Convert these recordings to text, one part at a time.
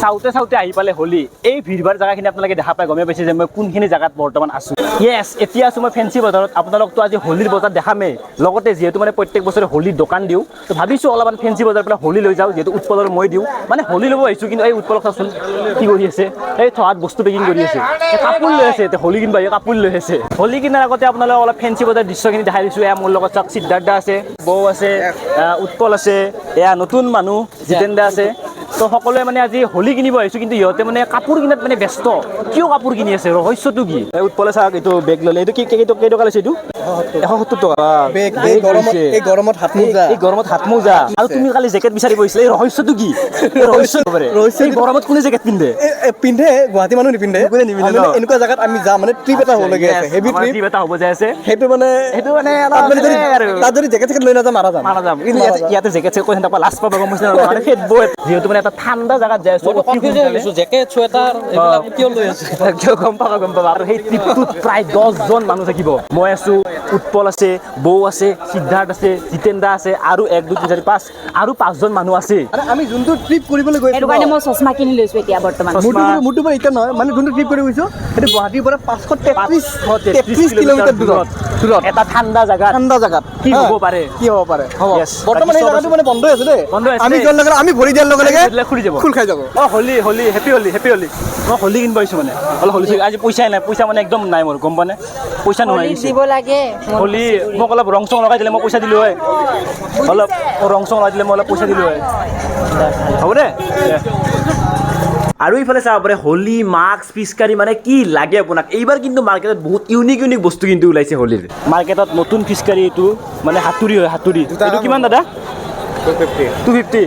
চাওঁতে চাওঁতে আহি পালে হোলী এই ভিৰভাৰ জেগাখিনি আপোনালোকে দেখা পাই গমে পাইছে যে মই কোনখিনি জেগাত বৰ্তমান আছোঁ। য়েছ, এতিয়া আছোঁ মই ফেঞ্চি বজাৰত। আপোনালোকতো আজি হোলীৰ বজাৰ দেখামেই, লগতে যিহেতু মানে প্ৰত্যেক বছৰে হোলীৰ দোকান দিওঁ, তো ভাবিছোঁ অলপমান ফেঞ্চি বজাৰৰ পৰা হোলী লৈ যাওঁ, যিহেতু উৎপলৰ মই দিওঁ, মানে হোলী ল'ব আহিছোঁ। কিন্তু এই উৎপলক চাওঁচোন কি কৰি আছে, এই থোৱাত বস্তু পেকিং কৰি আছে, কাপোৰ লৈ আছে, এতিয়া হোলী কিনিব আহি কাপোৰ লৈ আছে। হোলী কিনাৰ আগতে আপোনালোকক অলপ ফেঞ্চি বজাৰ দৃশ্যখিনি দেখাই দিছোঁ। এয়া মোৰ লগত চাওক, সিদ্ধাৰ্থ দা আছে, বৌ আছে, উৎপল আছে, এয়া নতুন মানুহ জিতেন দা আছে। তো সকলোৱে মানে আজি হোলী কিনিব আহিছোঁ, কিন্তু ইহঁতে মানে কাপোৰ কিনাত মানে ব্যস্ত। কিয় কাপোৰ কিনি আছে, ৰহস্যটো কি? উৎপলে চাওক, এইটো বেগ ল'লে, এইটো কেইটকা লৈছে? এইটো 170 টকা। এই গৰমত হাত মোজা। আৰু তুমি কালি জেকেট বিচাৰি গৈছিলা, এই ৰহস্যটো কি? এই গৰমত কোনে জেকেট পিন্ধে? গুৱাহাটী মানুহ নিপিন্ধে। এনেকুৱা জেগাত আমি যাম, মানে ট্ৰিপ এটা হ'ব লাগে, হেভি ট্ৰিপ এটা হ'ব যায় আছে। সেইটো মানে তাত যদি জেকেট লৈ নাযাম, মাৰা যাম। কিন্তু ইয়াতে জেকেট চেকেট কৈ থাকা লাজ পাব, গম পাইছে? যিহেতু মানে এটা ঠাণ্ডা জেগাত যায় আছোঁ, জেকেট চুৱেটাৰ কিয় লৈ আছো গম পাবা। আৰু সেই ট্ৰিপটোত প্ৰায় 10জন মানুহ থাকিব। মই আছোঁ, উৎপল আছে, বৌ আছে, সিদ্ধাৰ্থ আছে, জিতেন দা আছে, আৰু 1 2 3 4 5 আৰু 5জন মানুহ আছে। আমি যোনটো ট্ৰিপ কৰিবলৈ গৈছোঁ, সেইটো কাৰণে মই চশমা কিনি লৈছোঁ এতিয়া বৰ্তমান। মোৰটো পৰা এতিয়া নহয়, মানে যোনটো ট্ৰিপ কৰিব গৈছোঁ সেইটো গুৱাহাটীৰ পৰা 533 কিলোমিটাৰ দূৰত এটা ঠাণ্ডা জেগাত কি হ'ব পাৰে? বৰ্তমান এই জেগাটো মানে বন্ধ আছে দেই। আমি যোৱাৰ লগে আমি ভৰি দিয়াৰ লগে লগে খোল খাই যাব। হোলী হেপী হোলী মই হোলী কিনিব আহিছোঁ মানে অলপ হোলী আজি পইচাই নাই, পইচা মানে একদম নাই মোৰ, গম পানে? পইচা নোহোৱা গৈছে। দিব লাগে হোলী মোক অলপ ৰং চং লগাই দিলে মই পইচা দিলোঁ হয়, অলপ ৰং চং লগাই দিলে মই অলপ পইচা দিলোঁ হয়। হ'ব দে। আৰু ইফালে চাব পাৰে হোলী মাস্ক পিচকাৰী মানে কি লাগে আপোনাক। এইবাৰ কিন্তু মাৰ্কেটত বহুত ইউনিক বস্তু কিন্তু ওলাইছে হোলীৰ। মাৰ্কেটত নতুন পিচকাৰী এইটো মানে হাতুৰি হয়, হাতুৰি। এইটো কিমান দাদা? 250।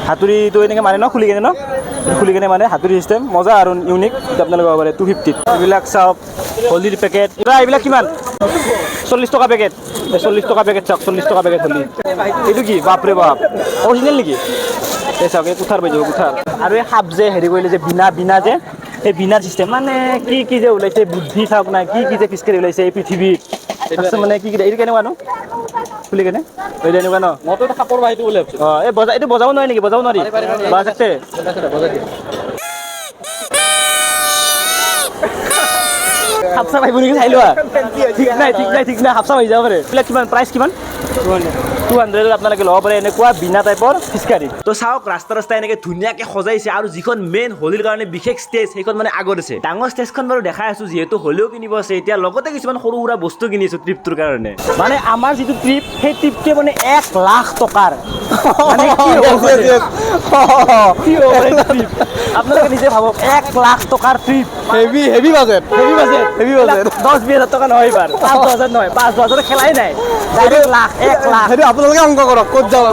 হাতুৰিটো এনেকৈ মানে ন, খুলি কেনে ন, খুলি কেনে মানে হাতুৰি চিষ্টেম মজা আৰু ইউনিক। এইটো আপোনালোকে পাব পাৰে 250। এইবিলাক চাওক হোলীৰ পেকেট, এইবিলাক কিমান? 40 টকা পেকেট। 40 টকা পেকেট চাওক, 40 টকা পেকেট হোলী। এইটো কি? বাপৰে বাপ, অৰিজিনেল নেকি? এই চাওক, এই কুঠাৰ পাইছোঁ, কুঠাৰ। আৰু এই সাপ যে হেৰি কৰিলে যে বিনা যে, এই বিনাৰ চিষ্টেম মানে কি যে ওলাইছে, বুদ্ধি চাওক না, কি যে পিচকাৰী ওলাইছে এই পৃথিৱীত। মানে কি এইটো কেনেকুৱা ন, খুলি কেনে এইটো এনেকুৱা ন? মইতো সাপৰ বাহিৰটো ওলাই ভাবছোঁ। এই এইটো বজাব নোৱাৰি নেকি? বজাব নোৱাৰি? বাজাতে সাপচা আহিব নেকি চাই লোৱা। ঠিক নাই সাপচা আহি যাব পাৰে। এইবিলাক কিমান প্ৰাইচ? কিমান? 200 আপোনালোকে ল'ব পাৰে এনেকুৱা বিনা টাইপৰ পিচকাৰী। তো চাওক, ৰাস্তা এনেকৈ ধুনীয়াকৈ সজাইছে, আৰু যিখন মেইন হোলীৰ কাৰণে বিশেষ ষ্টেজ সেইখন মানে আগত আছে। ডাঙৰ ষ্টেজখন বাৰু দেখাই আছোঁ, যিহেতু হোলীও কিনিব আছে এতিয়া, লগতে কিছুমান সৰু সুৰা বস্তু কিনি আছোঁ ট্ৰিপটোৰ কাৰণে। মানে আমাৰ যিটো ট্ৰিপ, সেই ট্ৰিপটোৱে মানে 1 লাখ টকাৰ। আপোনালোকে নিজে ভাবক, 1 লাখ টকাৰ ট্ৰিপ, হেভি বাজেট। 10-20 টকা নহয়, এইবাৰ 5-10 নহয়, 5-10 খেলাই নাই, 1 লাখ। সেইটো আপোনালোকে অংক কৰক, ক'ত যাব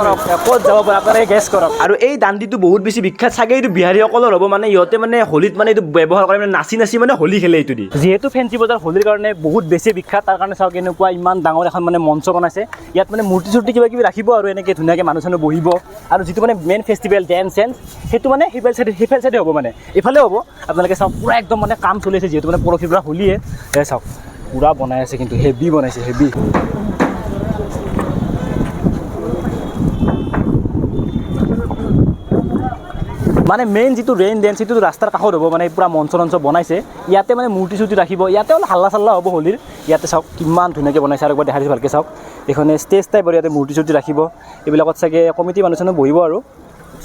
পাৰে আপোনালোকে গেছ কৰক। আৰু এই দাণ্ডিটো বহুত বেছি বিখ্যাত, চাগে এইটো বিহাৰীসকলৰ হ'ব। মানে ইহঁতে মানে হোলীত মানে এইটো ব্যৱহাৰ কৰে, মানে নাচি মানে হোলী খেলে এইটো দি। যিহেতু ফেঞ্চি বজাৰ হোলীৰ কাৰণে বহুত বেছি বিখ্যাত, তাৰ কাৰণে চাওক এনেকুৱা ইমান ডাঙৰ এখন মানে মঞ্চ বনাইছে। ইয়াত মানে মূৰ্তি চূৰ্তি কিবা কিবি ৰাখিব, আৰু এনেকৈ ধুনীয়াকৈ মানুহ চানুহ বহিব। আৰু যিটো মানে মেইন ফেষ্টিভেল ডেন্স সেইটো মানে সিফাল চাইডে হ'ব, মানে এইফালে হ'ব। আপোনালোকে চাওক, পূৰা একদম মানে কাম চলি আছে, যিহেতু মানে পৰহিৰ পৰা হোলীয়ে। চাওক পূৰা বনাই আছে, কিন্তু হেভি বনাইছে, হেভি। মানে মেইন যিটো ৰেইন ডেন্স সেইটো ৰাস্তাৰ কাষত হ'ব, মানে পূৰা মঞ্চ বনাইছে। ইয়াতে মানে মূৰ্তি চূৰ্তি ৰাখিব, ইয়াতে অলপ হাল্লা চাল্লা হ'ব হোলীৰ। ইয়াতে চাওক কিমান ধুনীয়াকৈ বনাইছে, আৰু একবাৰ দেখাই দিছোঁ ভালকৈ চাওক। এইখনে ষ্টেজ টাইপ, আৰু ইয়াতে মূৰ্তি চূৰ্তি ৰাখিব। এইবিলাকত চাগে কমিটি মানুহ চানুহ বহিব, আৰু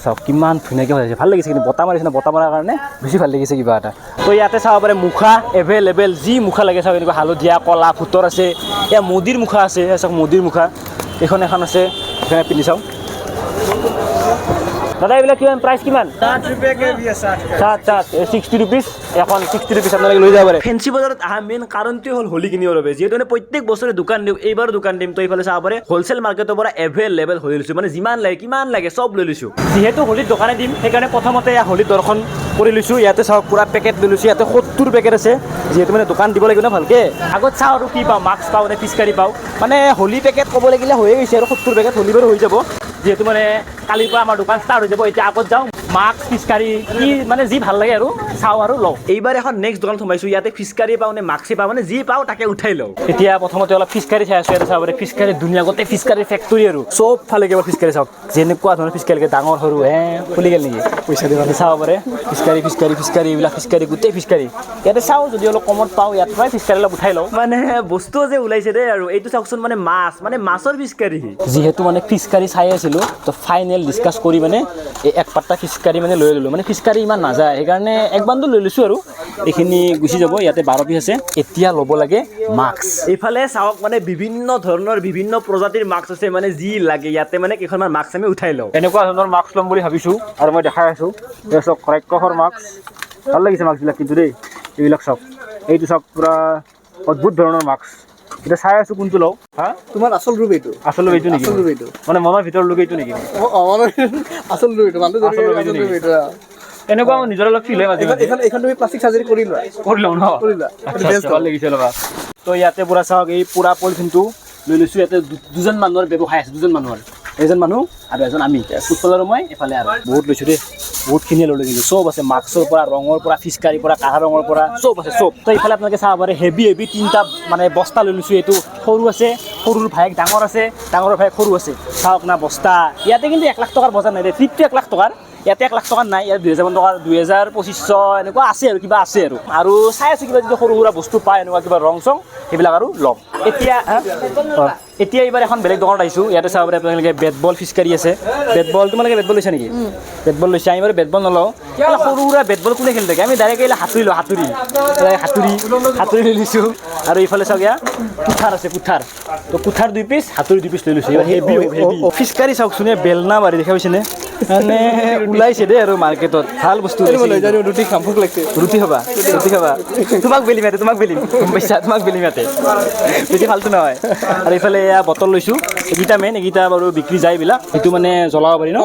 চাওক কিমান ধুনীয়াকৈ হৈছে, ভাল লাগিছে। কিন্তু বতাহ মাৰিছে ন, বতাহ মৰাৰ কাৰণে বেছি ভাল লাগিছে কিবা এটা। তো ইয়াতে চাব পাৰে মুখা এভেইলেবল, যি মুখা লাগে চাওক, এনেকুৱা হালধীয়া, ক'লা, ভূতৰ আছে। এয়া মোদীৰ মুখা আছে, চাওক মোদীৰ মুখা। এখন আছে, এইখনে পিন্ধি চাওক। দাদা এইবিলাক কিমান প্ৰাইচ? কিমান? 60 ৰুপিজ এখন, 60 ৰুপিজ আপোনালোকে লৈ যাব পাৰে। ফেঞ্চি বজাৰত অহা মেইন কাৰণটোৱে হ'ল হোলী কিনিবৰ বাবে, যিহেতু মানে প্ৰত্যেক বছৰে দোকান দিওঁ, এইবাৰো দোকান দিম। তো এইফালে চাব পাৰে হোলচেল মাৰ্কেটৰ পৰা এভেইলেবল হোলী লৈছোঁ, মানে যিমান লাগে কিমান লাগে চব লৈ লৈছোঁ। যিহেতু হোলীত দোকানে দিম, সেইকাৰণে প্ৰথমতে হোলীত দৰ্শন কৰি লৈছোঁ। ইয়াতে চাওক পূৰা পেকেট লৈ লৈছোঁ, ইয়াতে 70 পেকেট আছে। যিহেতু মানে দোকান দিব লাগিব ন ভালকৈ, আগত চাওঁ আৰু কি পাওঁ, মাস্ক পাওঁ নে পিচকাৰী পাওঁ। মানে হোলী পেকেট ক'ব লাগিলে হৈয়ে গৈছে, আৰু 70 পেকেট হোলী বাৰু হৈ যাব। যিহেতু মানে কালিৰ পৰা আমাৰ দোকান ষ্টাৰ্ট হৈ যাব। এতিয়া আগত যাওঁ, মাছ ফিচকাৰী কি মানে যি ভাল লাগে আৰু চাওঁ আৰু লওঁ। এইবাৰ এখন নেক্সট দোকানত সোমাইছোঁ, ইয়াতে ফিচকাৰী পাওঁ নে মাছে পাওঁ মানে যি পাওঁ তাকে উঠাই লওঁ। এতিয়া প্ৰথমতে অলপ ফিচকাৰী চাই আছোঁ, ইয়াতে চাব পাৰে ফিচকাৰী ধুনীয়া গোটেই ফিচকাৰী ফেক্টৰী আৰু চব ফালে কেৱল ফিচকাৰী চাওক, যেনেকুৱা ধৰণৰ ফিচকাৰী লাগে ডাঙৰ সৰু খুলি গ'ল নেকি পইচা দিব চাব পাৰে ফিচকাৰী ফিচকাৰী ফিচকাৰী এইবিলাক ফিচকাৰী গোটেই ফিচকাৰী ইয়াতে চাওঁ, যদি অলপ কমত পাওঁ ইয়াত পৰাই ফিচকাৰী অলপ উঠাই লওঁ। মানে বস্তু যে ওলাইছে দেই আৰু এইটো চাওকচোন মানে মাছ মানে মাছৰ ফিচকাৰী। যিহেতু মানে ফিচকাৰী চাই আছিলোঁ তো ফাইনেল ডিছকাছ কৰি মানে এই এক পাত্তা ফিচকাৰী মানে লৈ ল'লোঁ। মানে ফিচকাৰী ইমান নাযায় সেইকাৰণে এক বান্দো লৈ লৈছোঁ আৰু এইখিনি গুচি যাব। ইয়াতে 12 পিচ আছে। এতিয়া ল'ব লাগে মাছ। এইফালে চাওক মানে বিভিন্ন ধৰণৰ বিভিন্ন প্ৰজাতিৰ মাছ আছে, মানে যি লাগে ইয়াতে মানে কেইখনমান মাছ আমি উঠাই লওঁ। এনেকুৱা ধৰণৰ মাছ ল'ম বুলি ভাবিছোঁ আৰু মই দেখাই আছোঁ। চাওক ৰাক্ষসৰ মাছ, ভাল লাগিছে মাছবিলাক কিন্তু দেই। এইবিলাক চাওক, এইটো চাওক পুৰা অদ্ভুত ধৰণৰ মাছ। এতিয়া চাই আছোঁ কোনটো লওঁ। হা তোমাৰ আচল ৰূপ এইটো, আচল এইটো নেকি? আচল ৰূপ এইটো মানে মনৰ ভিতৰৰ লোক এইটো নেকি? আচল ৰূপ এইটো, মানুহটো আচল ৰূপ এইটো নেকি? এনেকুৱা মোৰ নিজৰ অলপ ফিল হয় মাজে মাজে। এইখন তুমি প্লাষ্টিক চাৰ্জাৰী কৰি লোৱা, কৰি লওঁ ন? কৰি লোৱা। আচ্ছা, ভাল লাগিছে ল'বা। তো ইয়াতে পুৰা চাওক এই পুৰা পলিথিনটো লৈ লৈছোঁ। ইয়াতে দুজন মানুহৰ ব্যৱসায় আছে, দুজন মানুহৰ, এজন মানুহ আৰু এজন আমি ফুটবল আৰু মই এইফালে আৰু বহুত লৈছোঁ দেই, বহুতখিনিয়ে লৈ লৈছোঁ। চব আছে, মাছৰ পৰা ৰঙৰ পৰা ফিচকাৰীৰ পৰা কাঢ়া ৰঙৰ পৰা চব আছে চব। তো এইফালে আপোনালোকে চাব পাৰে হেভি তিনিটা মানে বস্তা লৈ লৈছোঁ। এইটো সৰু আছে, সৰুৰ ভায়েক ডাঙৰ আছে, ডাঙৰৰ ভায়েক সৰু আছে। চাওক না বস্তা। ইয়াতে কিন্তু 1 লাখ টকাৰ বজাৰ নাই দেই, ট্ৰিপটো 1 লাখ টকাৰ। ইয়াতে 1 লাখ টকাৰ নাই, ইয়াত 2000 টকাৰ 2000-2500 এনেকুৱা আছে আৰু কিবা আছে আৰু চাই আছোঁ কিবা যদি সৰু সুৰা বস্তু পায় এনেকুৱা কিবা ৰং চং সেইবিলাক আৰু ল'ম। এতিয়া এইবাৰ এখন বেলেগ দোকানত আহিছোঁ। ইয়াতে চাব পাৰে আপোনালোকে বেট বল ফিচকাৰী আছে। বেট বল তোমালোকে বেট বল লৈছা নেকি? বেট বল লৈছে। আমি বাৰু বেট বল নলওঁ, সৰু সুৰা বেট বল কোনে খেলি থাকে, আমি ডাইৰেক্ট এইবিলাক হাতুৰি লওঁ, হাতুৰি লৈ লৈছোঁ। আৰু এইফালে চাওক ইয়াৰ কুঠাৰ আছে, কুঠাৰ। তো কুঠাৰ 2 পিচ, হাতুৰি 2 পিচ লৈ লৈছোঁ। এইবাৰ হেভি ফিচকাৰী চাওকচোন, বেলনা মাৰি দেখা পাইছেনে? মানে ওলাইছে দেই আৰু মাৰ্কেটত ভাল বস্তু। ৰুটি খাম, ভোক লাগিছে। ৰুটি খাবা, ৰুটি খাবা। তোমাক বেলিম ইয়াতে, তোমাক বেলিম, গম পাইছা? তোমাক বেলিম ইয়াতে, ৰুটি ফাল্টু নহয়। আৰু এইফালে এয়া বটল লৈছোঁ। এইকেইটা মেইন, এইকেইটা বাৰু বিক্ৰী যায় এইবিলাক। সেইটো মানে জ্বলাব পাৰি ন?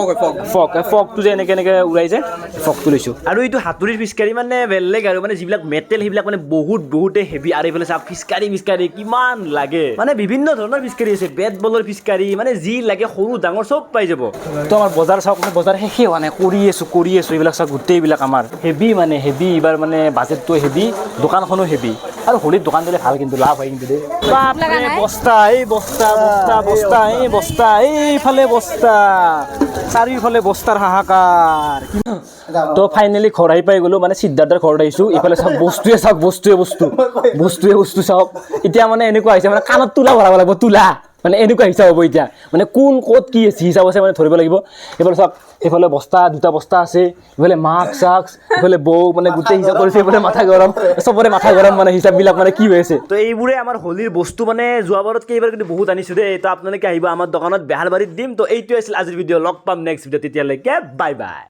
ফকটো যে এনেকৈ উৰাই যায়, ফকটো লৈছোঁ। আৰু এইটো হাতুৰিৰ ফিচকাৰী মানে বেলেগ আৰু মানে যিবিলাক মেটেল সেইবিলাক মানে বহুতেই হেভি। আৰু এইফালে চাওক ফিচকাৰী কিমান লাগে, মানে বিভিন্ন ধৰণৰ ফিচকাৰী আছে। বেট বলৰ ফিচকাৰী মানে যি লাগে সৰু ডাঙৰ চব পাই যাব। তো আমাৰ বজাৰ চাওক, বজাৰ শেষেই হোৱা নাই, কৰি আছোঁ। এইবিলাক চাওক গোটেইবিলাক আমাৰ হেভি, মানে হেভি। এইবাৰ মানে বাজেটটো হেভি, দোকানখনো হেভি। আৰু হোলীত দোকান দিলে ভাল কিন্তু লাভ হয় কিন্তু দেই। বস্তা এইফালে বস্তা, চাৰিওফালে বস্তাৰ হাহাকাৰ। তো ফাইনেলি ঘৰ আহি পাই গ'লো, মানে সিদ্ধাৰ্থৰ ঘৰত আহিছোঁ। এইফালে চাওক বস্তুৱে চাওক। এতিয়া মানে এনেকুৱা হৈছে, মানে কাণত তোলা ভৰাব লাগিব, তোলা মানে এনেকুৱা হিচাপ হ'ব এতিয়া, মানে কোন ক'ত কি আছে হিচাপ আছে মানে ধৰিব লাগিব। এইফালে চাওক, এইফালে বস্তা 2টা বস্তা আছে, এইফালে মাস্ক, এইফালে বৌ মানে গোটেই হিচাপ কৰিছে। এইফালে মাথা গৰম, চবৰে মাথা গৰম, মানে হিচাপবিলাক মানে কি হৈ আছে। তো এইবোৰে আমাৰ হোলীৰ বস্তু, মানে যোৱাবাৰতকৈ এইবাৰ কিন্তু বহুত আনিছোঁ দেই। তো আপোনালোকে আহিব আমাৰ দোকানত, বেহাৰবাৰীত দিম। তো এইটোৱে আছিল আজিৰ ভিডিঅ'। লগ পাম নেক্সট ভিডিঅ', তেতিয়ালৈকে বাই বাই।